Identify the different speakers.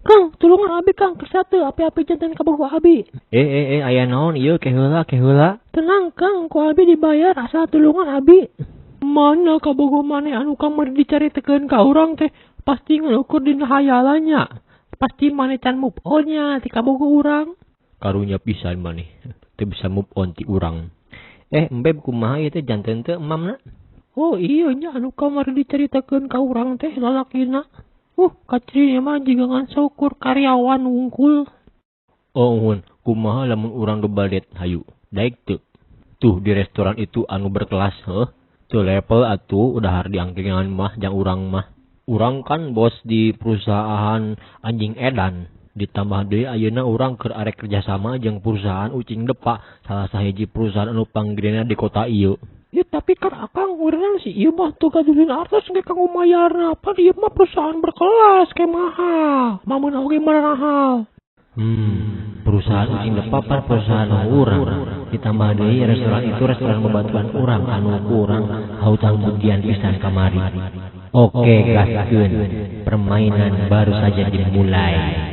Speaker 1: Kang, tulungan abi Kang, kesatu api-api jantan kabogoh abi.
Speaker 2: Aya naon ieu keheula.
Speaker 1: Tenang Kang, ku abi dibayar asal tulungan abi. Mana kabogoh maneh anu kamar dicaritekeun ka urang teh pasti ngukur dina hayalannya. Pasti maneh can move on-nya ti kabogoh urang.
Speaker 2: Karunya pisan maneh teu bisa move on ti urang. Embeb kumaha ieu teh janten teh emamna?
Speaker 1: Oh iya nya anu kamar dicaritakeun ka urang teh lalakina. Kacirinya mah jiga ngan syukur karyawan unggul.
Speaker 2: Oh uhun, kumaha lamun urang gebadet hayu. Daek teu. Tuh di restoran itu anu berkelas, Tuh level atuh udah har diangkringan mah jang urang mah. Urang kan bos di perusahaan anjing edan. Ditambah deui ayeuna urang keur arek kerjasama jeung perusahaan ucing depa, salah sahiji perusahaan anu panggedena di kota ieu.
Speaker 1: Ya tapi kan akang urang si ieu mah tuh gadulin artos ge kanggo mayarna. Apa ieu mah perusahaan berkelas ke mahal. Mamun oge mahal.
Speaker 2: Perusahaan ucing depa pan perusahaan urang. Ditambah deui restoran itu restoran bebatuan urang anu urang hautang buktian pisan kamari. Oke, gaskeun. Permainan baru saja dimulai.